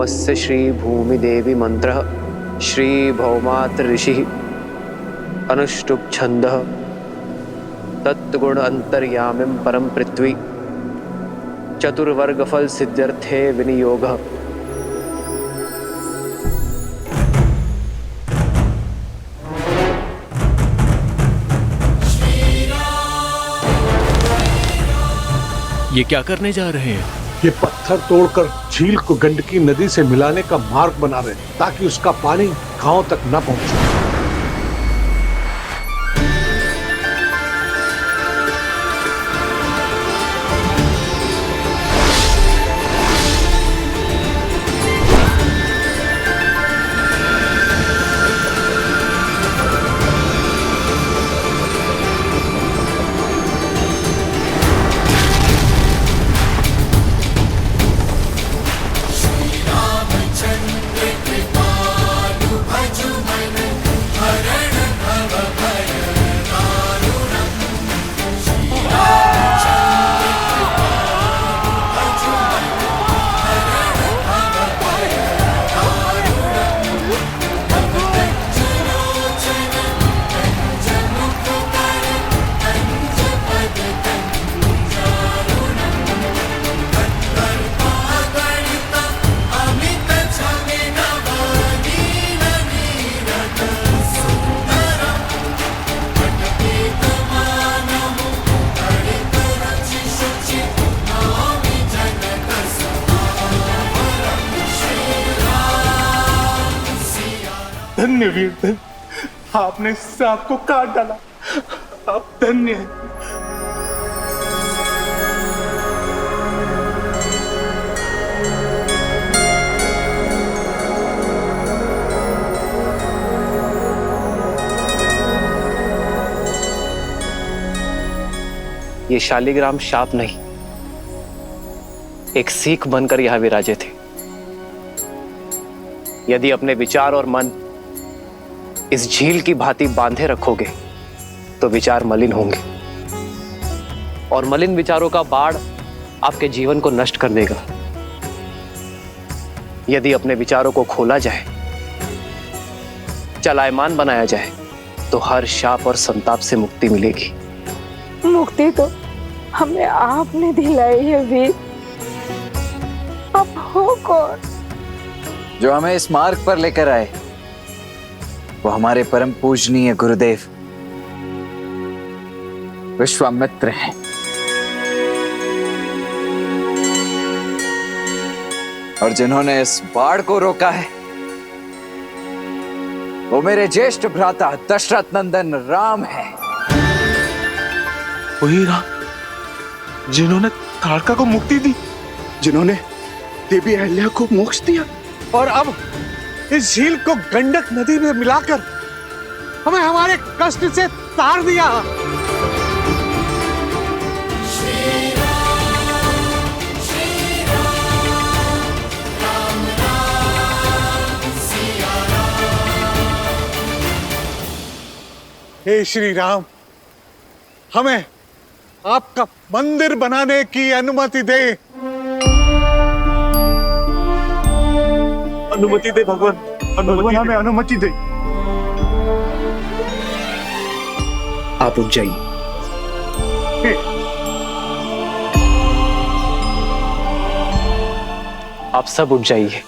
भौमस्य श्री भूमिदेवी मंत्रः श्री भौमात्र ऋषिः अनुष्टुप् छन्दः तत्गुण अंतर्यामिं परम पृथ्वी चतुर्वर्ग फल सिद्ध्यर्थे विनियोगः। ये क्या करने जा रहे हैं? ये पत्थर तोड़कर झील को गंडकी नदी से मिलाने का मार्ग बना रहे हैं ताकि उसका पानी गांव तक न पहुंचे। धन्य वीर धन्य, आपने सांप को काट डाला। आप धन्य हैं। ये शालिग्राम शाप नहीं, एक सीख बनकर यहां विराजे थे। यदि अपने विचार और मन इस झील की भांति बांधे रखोगे तो विचार मलिन होंगे और मलिन विचारों का बाढ़ आपके जीवन को नष्ट कर देगा। यदि अपने विचारों को खोला जाए, चलायमान बनाया जाए, तो हर शाप और संताप से मुक्ति मिलेगी। मुक्ति तो हमें आपने दिलाई है वीर। अब हो कौन जो हमें इस मार्ग पर लेकर आए? वो हमारे परम पूजनीय गुरुदेव विश्वामित्र हैं। और जिन्होंने इस बाढ़ को रोका है वो मेरे ज्येष्ठ भ्राता दशरथ नंदन राम है। वही राम जिन्होंने ताड़का को मुक्ति दी, जिन्होंने देवी अहिल्या को मोक्ष दिया और अब इस झील को गंडक नदी में मिलाकर हमें हमारे कष्ट से तार दिया। हे श्री राम, हमें आपका मंदिर बनाने की अनुमति दे। अनुमति दे भगवान, भगवान हमें अनुमति दे। आप उठ जाइए। आप सब उठ जाइए।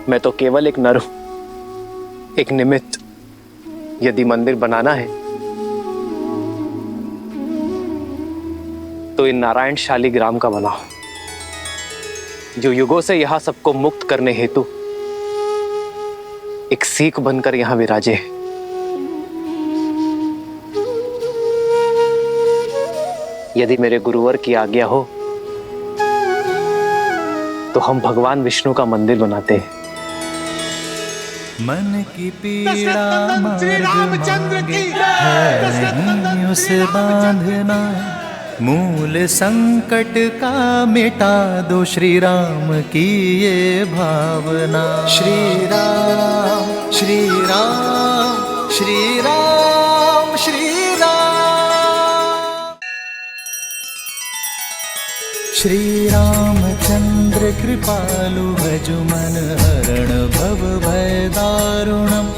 मैं तो केवल एक नर हूं, एक निमित्त। यदि मंदिर बनाना है तो इन नारायण शालिग्राम का बनाओ, जो युगों से यहां सबको मुक्त करने हेतु एक सीख बनकर यहां विराजे है। यदि मेरे गुरुवर की आज्ञा हो तो हम भगवान विष्णु का मंदिर बनाते हैं। मन की पीड़ा श्री रामचंद्र की है नहीं उसे बांधना, मूल संकट का मिटा दो श्री राम की ये भावना। श्री राम श्री राम श्री राम श्री राम। श्री रामचंद्र कृपालु भज मन हरण भव भय दारुणम्।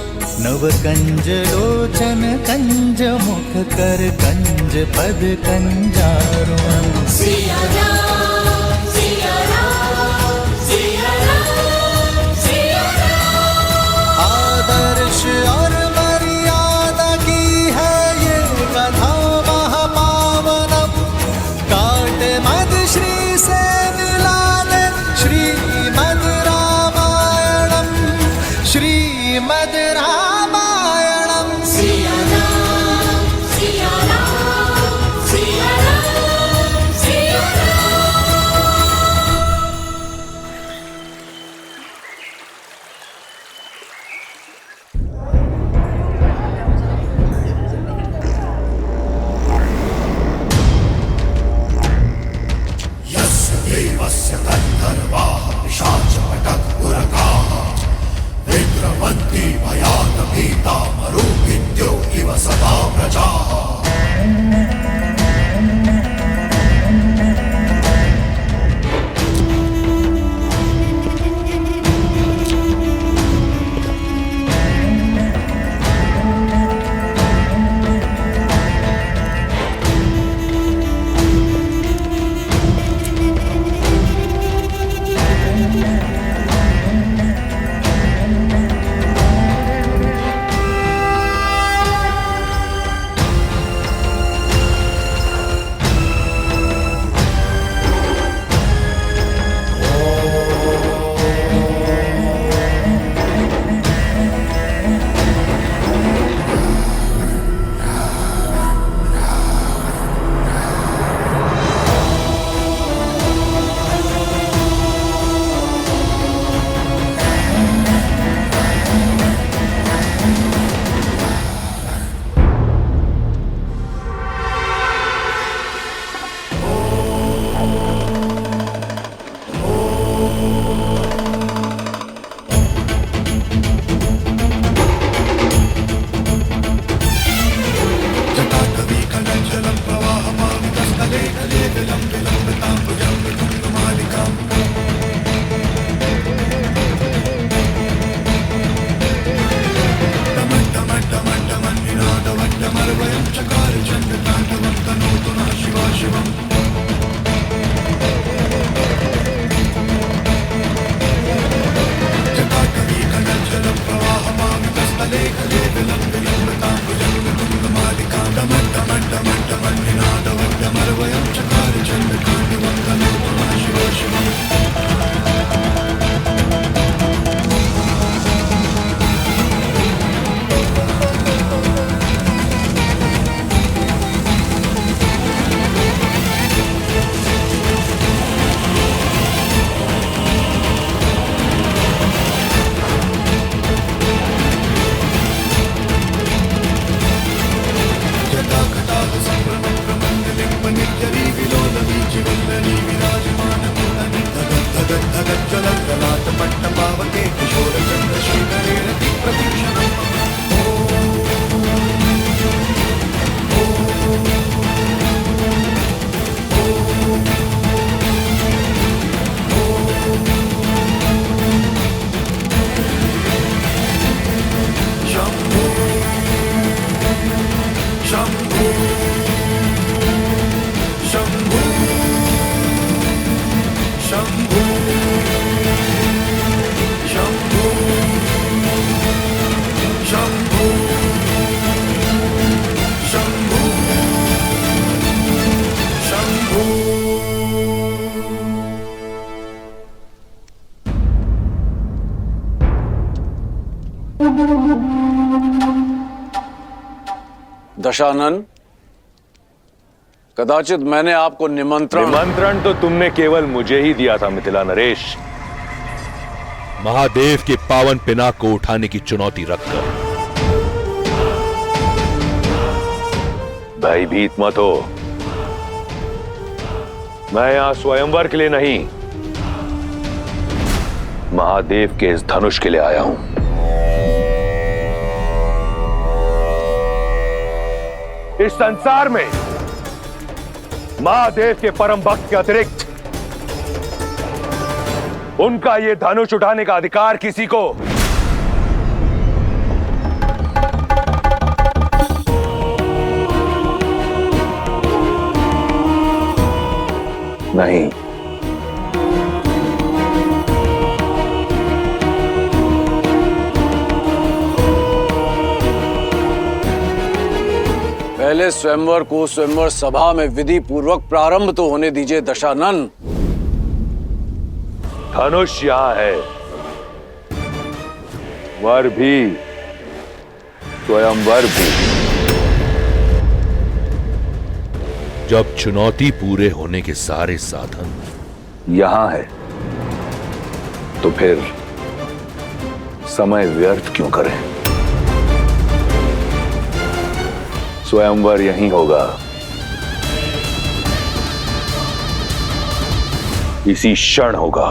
नव कंज लोचन कंज मुख कर कंज पद कंजारुणम्। सिया राम सिया राम सिया राम सिया राम। आदर्श और मर्यादा की है ये कथा महापावनम्। काट मद श्री से मिलाने श्रीमद् रामायणम्। श्रीमद् रामायणम्। सिया राम सिया राम सिया राम सिया राम। दशानन, कदाचित मैंने आपको निमंत्रण तो तुमने केवल मुझे ही दिया था मिथिला नरेश। महादेव के पावन पिनाक को उठाने की चुनौती रखकर। भयभीत मत हो, मैं यहां स्वयंवर के लिए नहीं, महादेव के इस धनुष के लिए आया हूं। इस संसार में महादेव के परम भक्त के अतिरिक्त उनका यह धनुष उठाने का अधिकार किसी को नहीं। पहले स्वयंवर को स्वयंवर सभा में विधि पूर्वक प्रारंभ तो होने दीजिए दशानन। धनुष यहां है, वर भी, स्वयंवर भी। जब चुनौती पूरे होने के सारे साधन यहां है तो फिर समय व्यर्थ क्यों करें? स्वयंवर यहीं होगा, इसी क्षण होगा।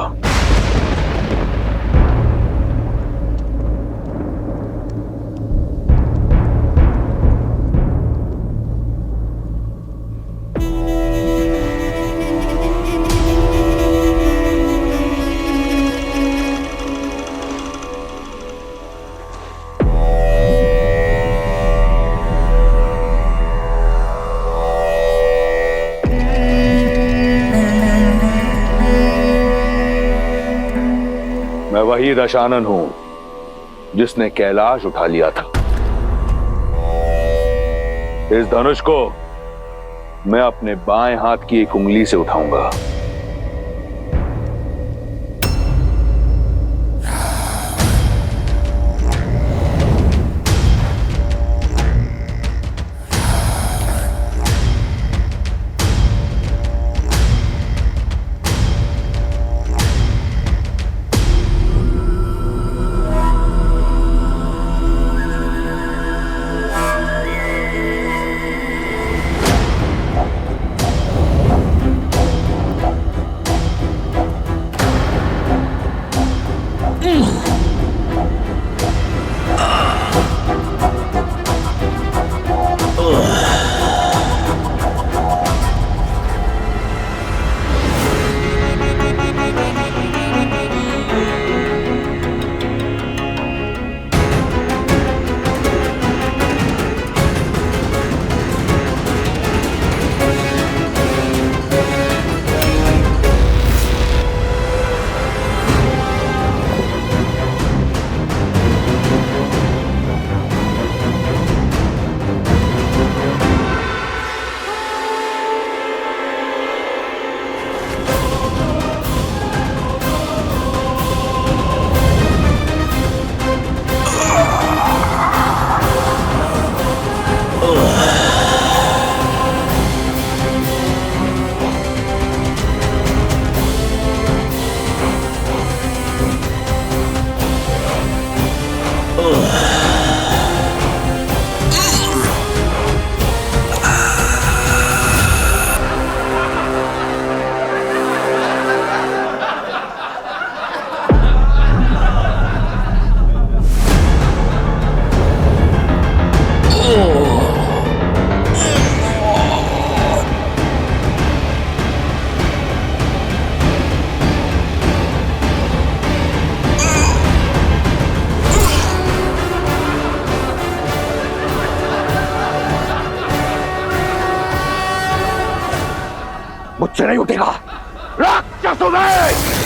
मैं वही दशानन हूं जिसने कैलाश उठा लिया था। इस धनुष को मैं अपने बाएं हाथ की एक उंगली से उठाऊंगा। मुझसे नहीं उठेगा राक्षसों में।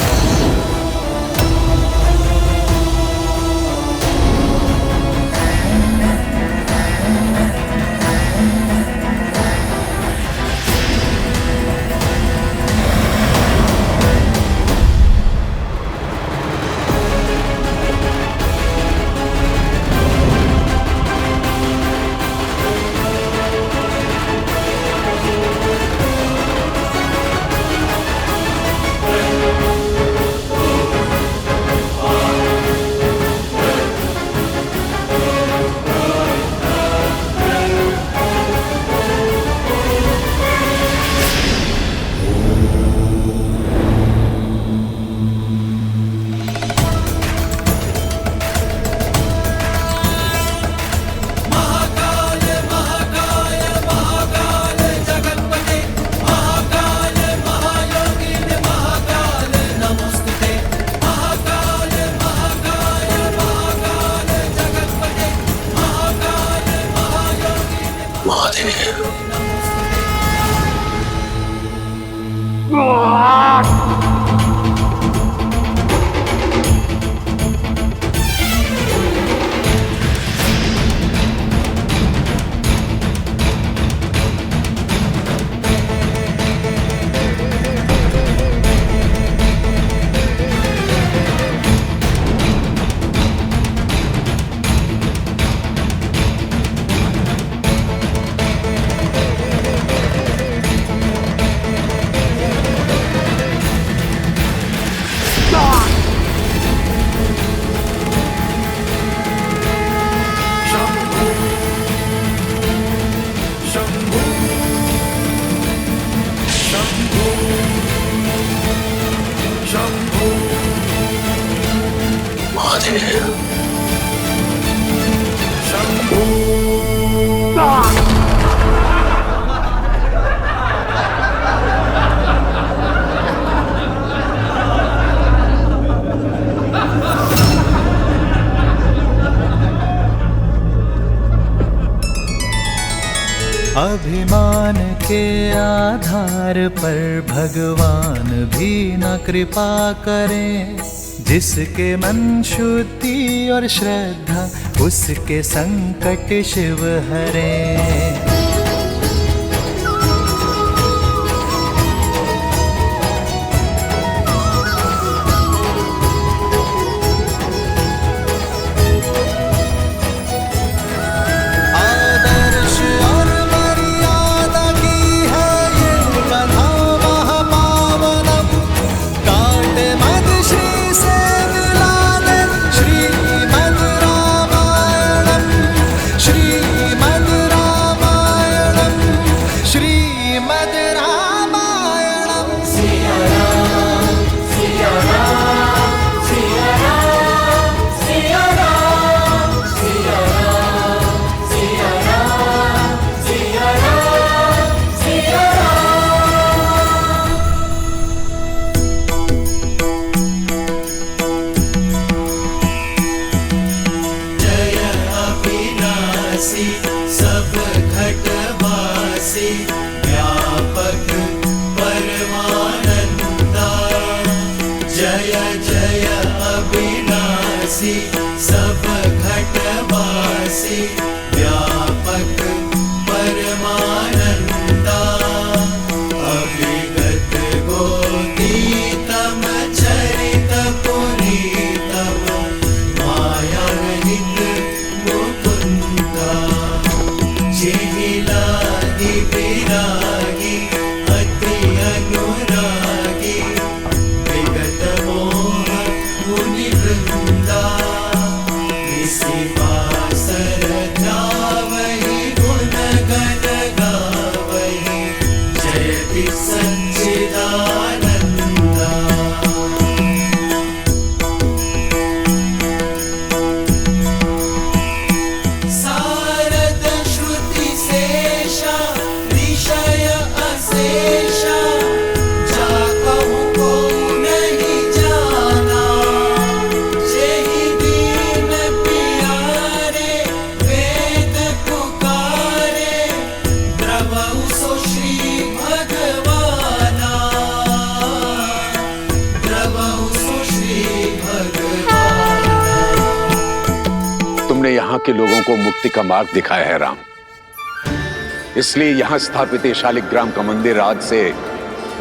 अभिमान के आधार पर भगवान भी न कृपा करें। जिसके मन शुद्धि और श्रद्धा उसके संकट शिव हरें। सब घटवासी व्यापक परमानंदा। जय जय अविनाशी सब घटवासी व्यापक परमानंदा। अभिगत गोतीतम चरित पुनीतम माया रहित मुकुंदा। जिहिलादि विरागी अति अनुरागी विगत मोह मुनि वृंदा। इसी पासर ध्यावहि गुण गण गावहि जयति सच्चिदानंदा। सारद श्रुति शेषा ऋषय अशेषा जाकहु को नहीं जाना। जेहि दीन प्यारे वेद पुकारे द्रवहु सो श्री भगवाना। द्रवहु सो श्री भगवाना। तुमने यहाँ के लोगों को मुक्ति का मार्ग दिखाया है राम, इसलिए यहाँ स्थापित ये शालिग्राम का मंदिर आज से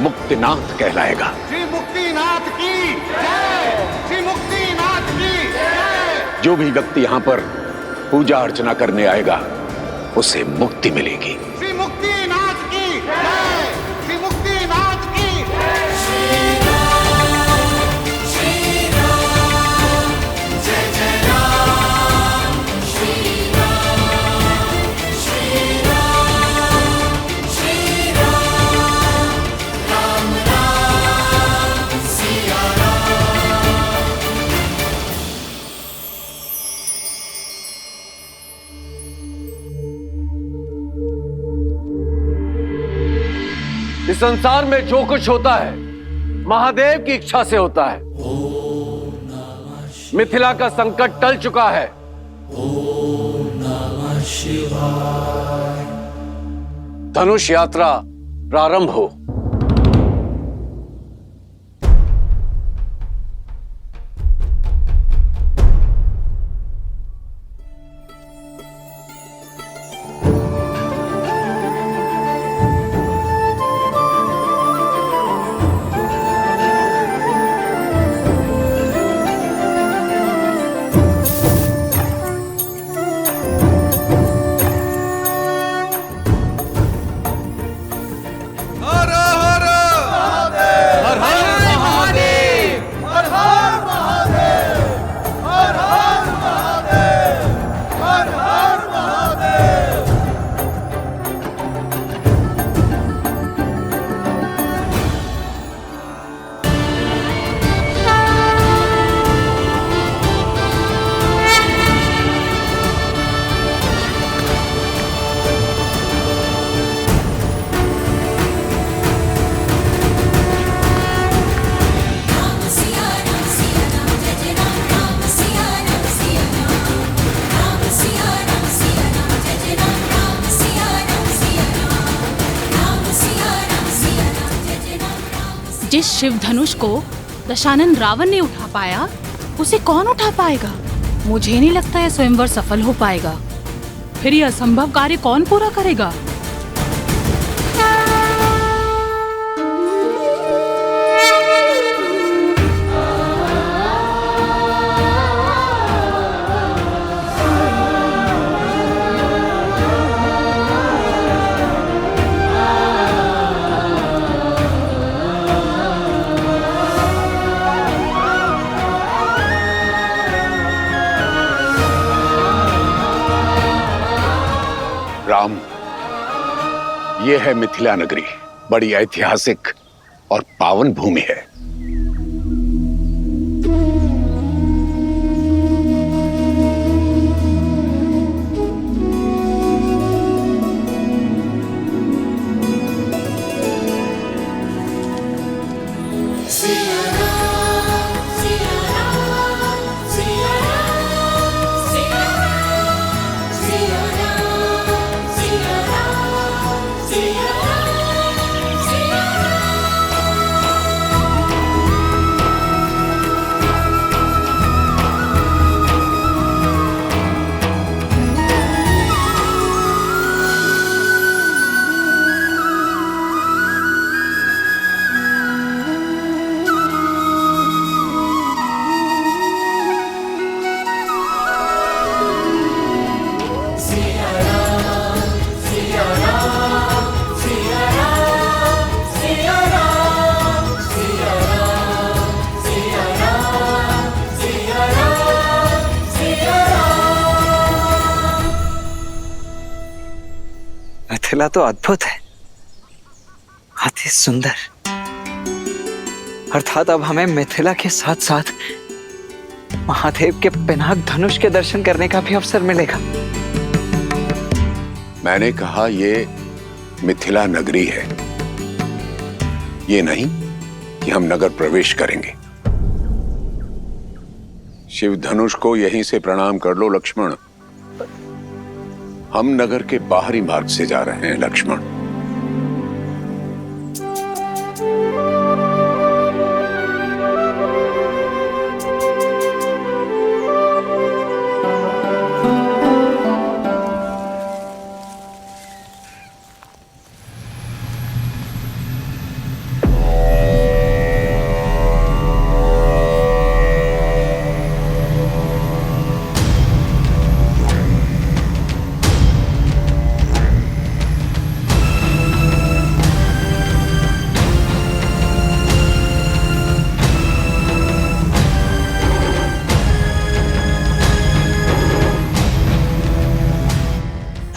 मुक्तिनाथ कहलाएगा। श्री मुक्तिनाथ की जय। श्री मुक्तिनाथ की जय। जो भी व्यक्ति यहाँ पर पूजा अर्चना करने आएगा उसे मुक्ति मिलेगी। श्री मुक्तिनाथ की जय। श्री मुक्तिनाथ की जय। इस संसार में जो कुछ होता है महादेव की इच्छा से होता है। मिथिला का संकट टल चुका है। धनुष यात्रा प्रारंभ हो। जिस शिव धनुष को दशानन रावण ने उठा पाया, उसे कौन उठा पाएगा? मुझे नहीं लगता यह स्वयंवर सफल हो पाएगा। फिर यह असंभव कार्य कौन पूरा करेगा? राम, यह है मिथिला नगरी, बड़ी ऐतिहासिक और पावन भूमि है। मिथिला तो अद्भुत है, अति सुंदर। अर्थात अब हमें मिथिला के साथ साथ महादेव के पिनाक धनुष के दर्शन करने का भी अवसर मिलेगा। मैंने कहा ये मिथिला नगरी है, ये नहीं कि हम नगर प्रवेश करेंगे। शिव धनुष को यहीं से प्रणाम कर लो लक्ष्मण। हम नगर के बाहरी मार्ग से जा रहे हैं लक्ष्मण।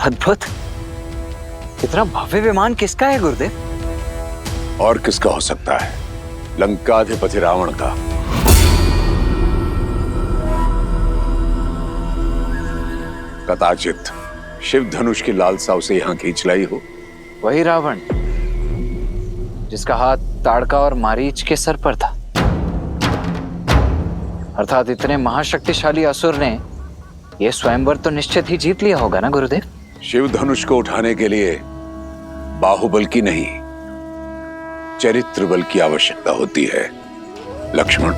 अद्भुत, इतना भव्य विमान किसका है गुरुदेव? और किसका हो सकता है? लंकाधिपति रावण का। कदाचित शिव धनुष की लालसा उसे यहां खींच लाई हो। वही रावण जिसका हाथ ताड़का और मारीच के सर पर था। अर्थात इतने महाशक्तिशाली असुर ने यह स्वयंवर तो निश्चित ही जीत लिया होगा ना गुरुदेव? शिव धनुष को उठाने के लिए बाहुबल की नहीं, चरित्र बल की आवश्यकता होती है लक्ष्मण।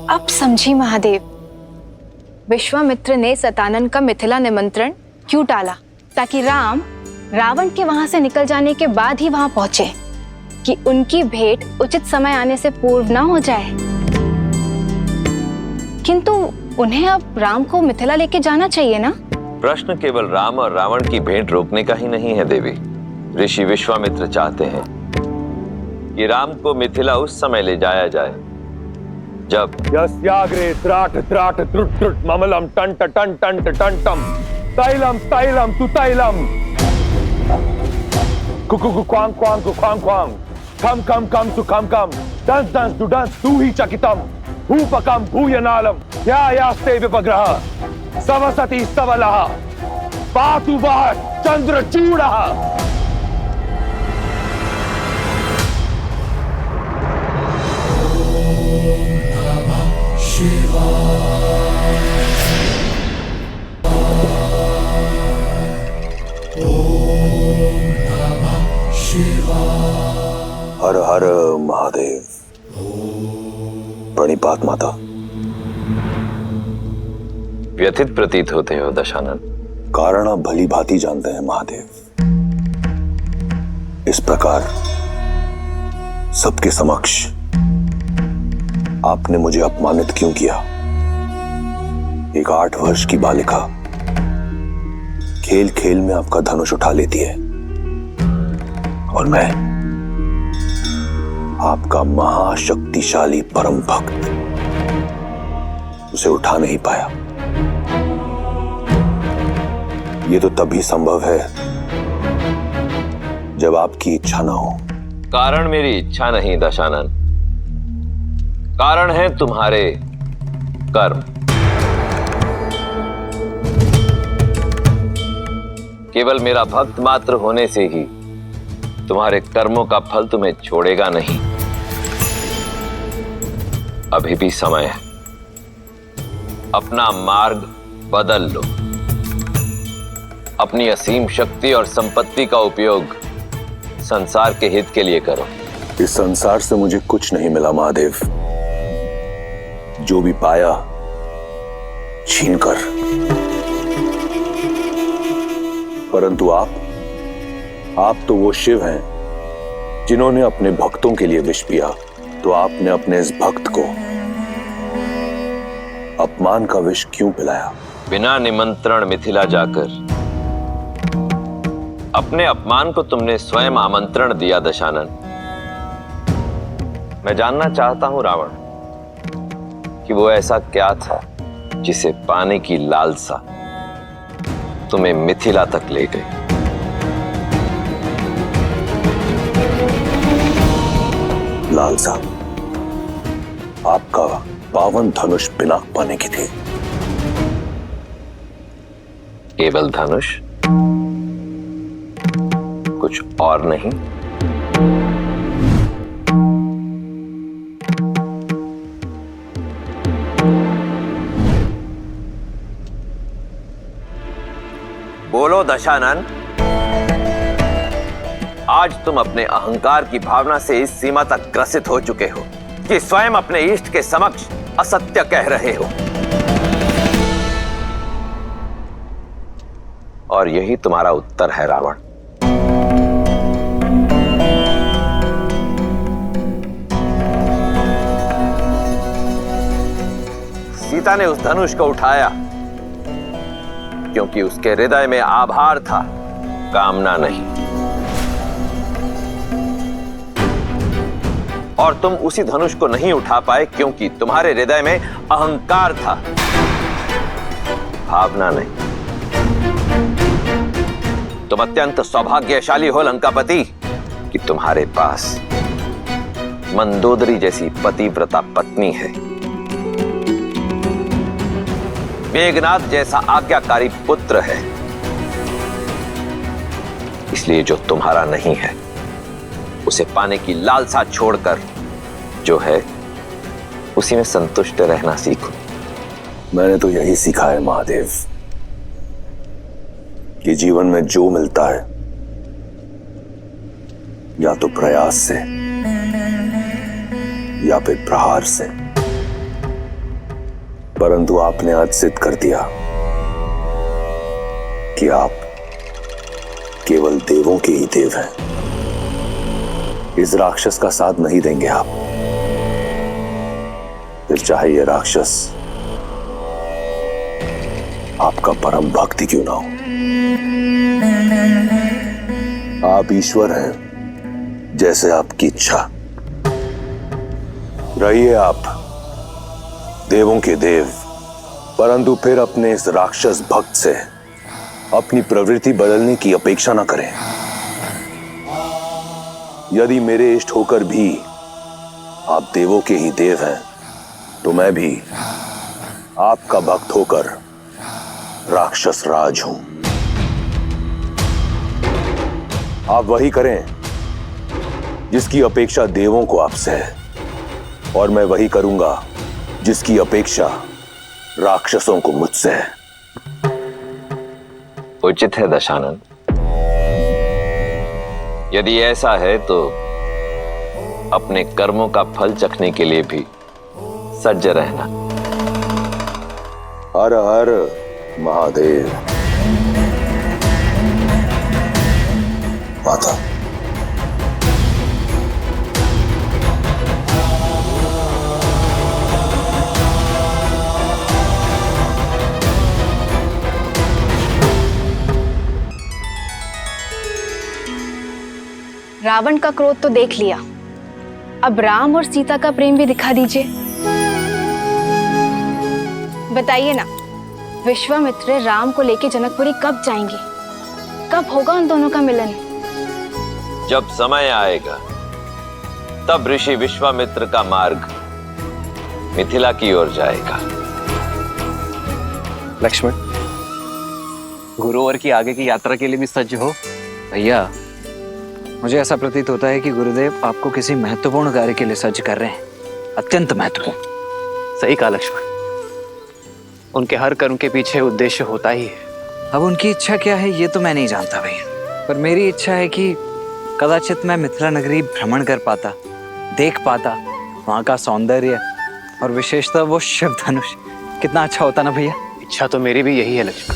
अब समझी महादेव, विश्वामित्र ने सतानन का मिथिला निमंत्रण क्यों टाला? ताकि राम रावण के वहां से निकल जाने के बाद ही वहां पहुंचे, कि उनकी भेंट उचित समय आने से पूर्व ना हो जाए। किंतु उन्हें अब राम को मिथिला लेके जाना चाहिए ना? प्रश्न केवल राम और रावण की भेंट रोकने का ही नहीं है देवी। ऋषि विश्वामित्र चाहते हैं कि राम को मिथिला उस समय ले जाया जाए जब यस्याग्रे त्राट त्राट त्रुट त्रुट ममलम टंट टंट टंट टंटम तैलम तैलम तु तैलम Kuku Quang Quang Quang Quang खम खम खम तु खम खम दंस दंस दु दंस तु ही चकितम भूपकम भूयनालम या यास्ते विपग्रह सवसति स्तवलः पातु वः चंद्रचूडः। हर महादेव। प्रणिपात माता। व्यथित प्रतीत होते हो दशानन। कारण आप भली भांति जानते हैं महादेव। इस प्रकार सबके समक्ष आपने मुझे अपमानित क्यों किया? एक 8 वर्ष की बालिका खेल खेल में आपका धनुष उठा लेती है और मैं आपका महाशक्तिशाली परम भक्त उसे उठा नहीं पाया। ये तो तभी संभव है जब आपकी इच्छा ना हो। कारण मेरी इच्छा नहीं दशानन, कारण है तुम्हारे कर्म। केवल मेरा भक्त मात्र होने से ही तुम्हारे कर्मों का फल तुम्हें छोड़ेगा नहीं। अभी भी समय है, अपना मार्ग बदल लो। अपनी असीम शक्ति और संपत्ति का उपयोग संसार के हित के लिए करो। इस संसार से मुझे कुछ नहीं मिला महादेव। जो भी पाया छीनकर। परंतु आप तो वो शिव हैं जिन्होंने अपने भक्तों के लिए विष पिया। तो आपने अपने इस भक्त को अपमान का विष क्यों पिलाया? बिना निमंत्रण मिथिला जाकर अपने अपमान को तुमने स्वयं आमंत्रण दिया दशानन। मैं जानना चाहता हूं रावण कि वो ऐसा क्या था जिसे पाने की लालसा तुम्हें मिथिला तक ले गई। लालसा आपका पावन धनुष पिनाक पाने की थी। केवल धनुष, कुछ और नहीं? बोलो दशानन, आज तुम अपने अहंकार की भावना से इस सीमा तक ग्रसित हो चुके हो कि स्वयं अपने इष्ट के समक्ष असत्य कह रहे हो। और यही तुम्हारा उत्तर है रावण। सीता ने उस धनुष को उठाया क्योंकि उसके हृदय में आभार था, कामना नहीं। और तुम उसी धनुष को नहीं उठा पाए क्योंकि तुम्हारे हृदय में अहंकार था, भावना नहीं। तुम अत्यंत सौभाग्यशाली हो लंकापति कि तुम्हारे पास मंदोदरी जैसी पतिव्रता पत्नी है, मेघनाद जैसा आज्ञाकारी पुत्र है। इसलिए जो तुम्हारा नहीं है उसे पाने की लालसा छोड़कर जो है उसी में संतुष्ट रहना सीखो। मैंने तो यही सीखा है महादेव कि जीवन में जो मिलता है या तो प्रयास से या फिर प्रहार से। परंतु आपने आज सिद्ध कर दिया कि आप केवल देवों के ही देव हैं। इस राक्षस का साथ नहीं देंगे आप, फिर चाहे ये राक्षस आपका परम भक्त क्यों ना हो। आप ईश्वर हैं, जैसे आपकी इच्छा। रहिए आप देवों के देव, परंतु फिर अपने इस राक्षस भक्त से अपनी प्रवृत्ति बदलने की अपेक्षा ना करें। यदि मेरे इष्ट होकर भी आप देवों के ही देव हैं, तो मैं भी आपका भक्त होकर राक्षस राज हूं। आप वही करें जिसकी अपेक्षा देवों को आपसे है, और मैं वही करूंगा जिसकी अपेक्षा राक्षसों को मुझसे है। उचित है दशानन। यदि ऐसा है तो अपने कर्मों का फल चखने के लिए भी सज्ज रहना। हर हर महादेव। माता, रावण का क्रोध तो देख लिया, अब राम और सीता का प्रेम भी दिखा दीजिए। बताइए ना, विश्वामित्र राम को लेके जनकपुरी कब जाएंगे? कब होगा उन दोनों का मिलन? जब समय आएगा तब ऋषि विश्वामित्र का मार्ग मिथिला की ओर जाएगा। लक्ष्मण, गुरुवर की आगे की यात्रा के लिए भी सज्ज हो। भैया, मुझे ऐसा प्रतीत होता है कि गुरुदेव आपको किसी महत्वपूर्ण कार्य के लिए सज्ज कर रहे हैं, अत्यंत महत्वपूर्ण। सही कहा लक्ष्मण, उनके हर कर्म के पीछे उद्देश्य होता ही है। अब उनकी इच्छा क्या है ये तो मैं नहीं जानता भैया, पर मेरी इच्छा है कि कदाचित मैं मिथिला नगरी भ्रमण कर पाता, देख पाता वहाँ का सौंदर्य और विशेषतः वो शिव धनुष। कितना अच्छा होता ना भैया। इच्छा तो मेरी भी यही है लक्ष्मण।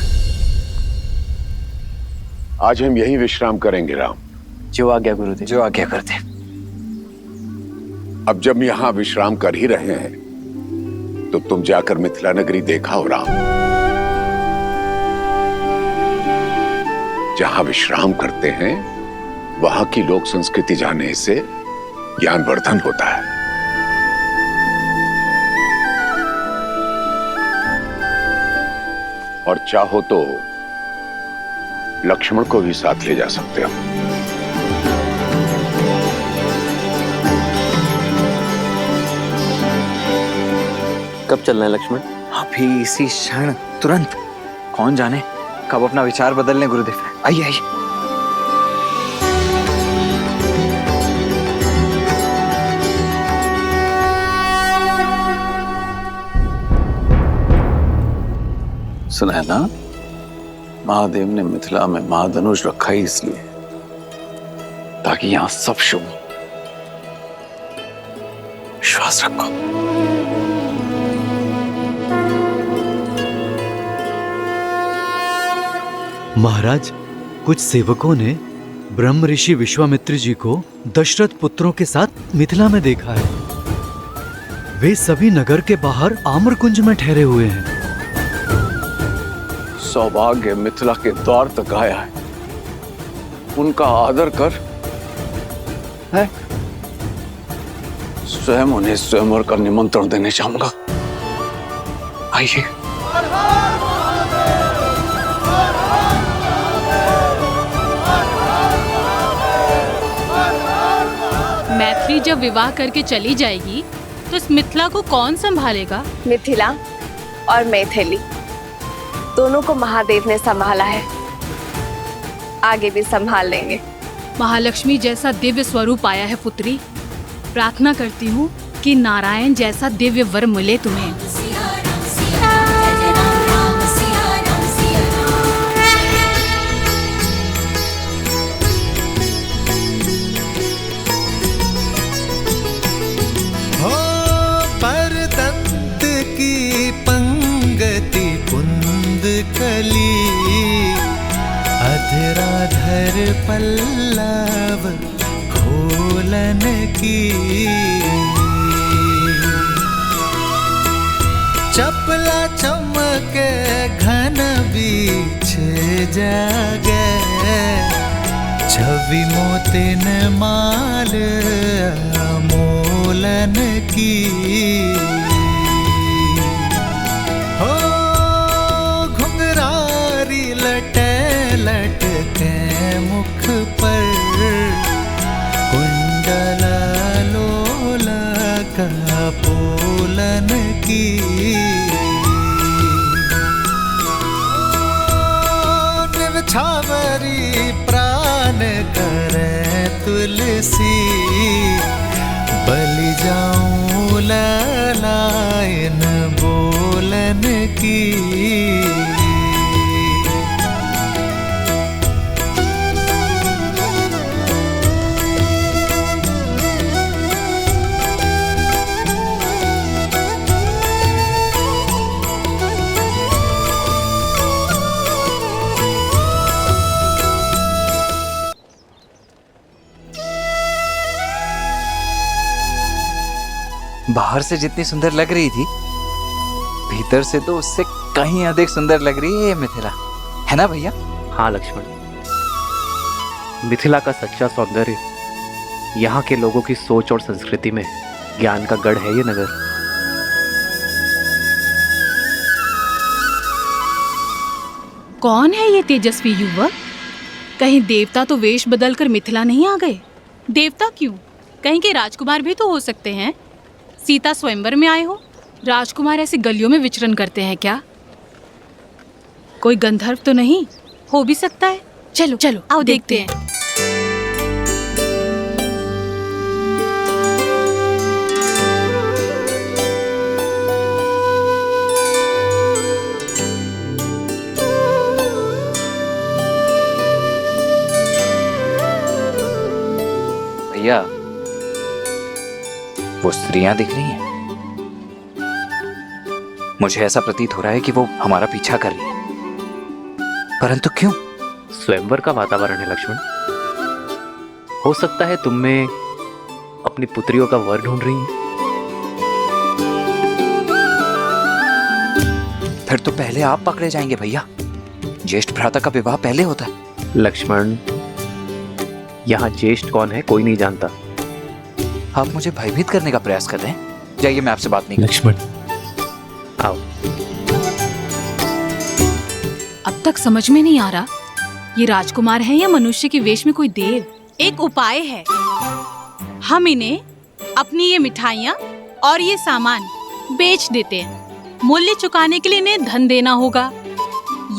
आज हम यही विश्राम करेंगे राम। जो आज्ञा गुरुदेव। जो आज्ञा करते। अब जब यहाँ विश्राम कर ही रहे हैं तो तुम जाकर मिथिला नगरी देखा हो राम। जहां विश्राम करते हैं वहां की लोक संस्कृति जानने से ज्ञानवर्धन होता है। और चाहो तो लक्ष्मण को भी साथ ले जा सकते हो। कब चलना है लक्ष्मण? अभी इसी क्षण, तुरंत। कौन जाने कब अपना विचार बदल लें गुरुदेव। आइए आइए। सुना है ना, महादेव ने मिथिला में महाधनुष रखा ही इसलिए ताकि यहां सब शुभ हो। विश्वास रखो। महाराज, कुछ सेवकों ने ब्रह्म ऋषि विश्वामित्र जी को दशरथ पुत्रों के साथ मिथिला में देखा है। वे सभी नगर के बाहर आम्रकुंज में ठहरे हुए हैं। सौभाग्य मिथिला के द्वार तक आया है, उनका आदर कर। है? स्वयं उन्हें स्वयंवर का निमंत्रण देने चाहूंगा। आइए। मैथिली जब विवाह करके चली जाएगी तो इस मिथिला को कौन संभालेगा? मिथिला और मैथिली दोनों को महादेव ने संभाला है, आगे भी संभाल लेंगे। महालक्ष्मी जैसा दिव्य स्वरूप आया है पुत्री। प्रार्थना करती हूँ कि नारायण जैसा दिव्य वर मिले तुम्हें। अधराधर पल्लव खोलन की, चपला चमके घन बीच जागे, छवि मोतिन माल मोलन की। लटके मुख पर कुंडल लोल का पोलन की। निर्छावरी प्राण करे तुलसी, बलि जाऊं ललायन बोलन की। बाहर से जितनी सुंदर लग रही थी, भीतर से तो उससे कहीं अधिक सुंदर लग रही है ये मिथिला, है ना भैया? हाँ लक्ष्मण, मिथिला का सच्चा सौंदर्य यहाँ के लोगों की सोच और संस्कृति में ज्ञान का गढ़ है ये नगर। कौन है ये तेजस्वी युवक? कहीं देवता तो वेश बदलकर मिथिला नहीं आ गए? देवता क्यों, कहीं के राजकुमार भी तो हो सकते हैं। सीता स्वयंवर में आए हो, राजकुमार ऐसी गलियों में विचरण करते हैं क्या? कोई गंधर्व तो नहीं हो भी सकता है। चलो चलो आओ देखते हैं। भैया, वो स्त्रियां दिख रही हैं। मुझे ऐसा प्रतीत हो रहा है कि वो हमारा पीछा कर रही है, परंतु क्यों? स्वयंवर का वातावरण है लक्ष्मण। हो सकता है तुम में अपनी पुत्रियों का वर ढूंढ रही हैं। फिर तो पहले आप पकड़े जाएंगे भैया। ज्येष्ठ भ्राता का विवाह पहले होता है। लक्ष्मण, यहाँ ज्येष्ठ कौन है कोई नहीं जानता। आप मुझे भयभीत करने का प्रयास कर रहे हैं। जाइए, मैं आपसे बात नहीं। लक्ष्मण आओ। अब तक समझ में नहीं आ रहा ये राजकुमार है या मनुष्य के वेश में कोई देव। एक उपाय है, हम इन्हें अपनी ये मिठाइयाँ और ये सामान बेच देते हैं। मूल्य चुकाने के लिए इन्हें धन देना होगा।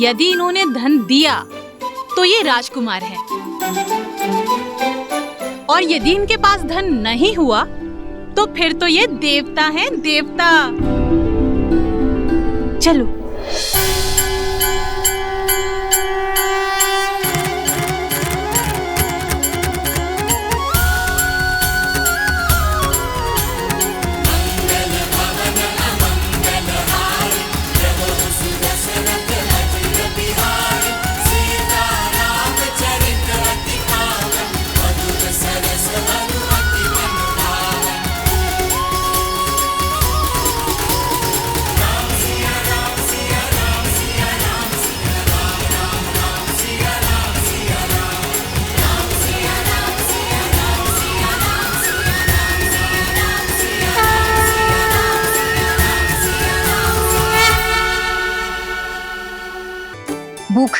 यदि इन्होंने धन दिया तो ये राजकुमार है, और यदि इनके पास धन नहीं हुआ तो फिर तो ये देवता हैं, देवता। चलो। भूख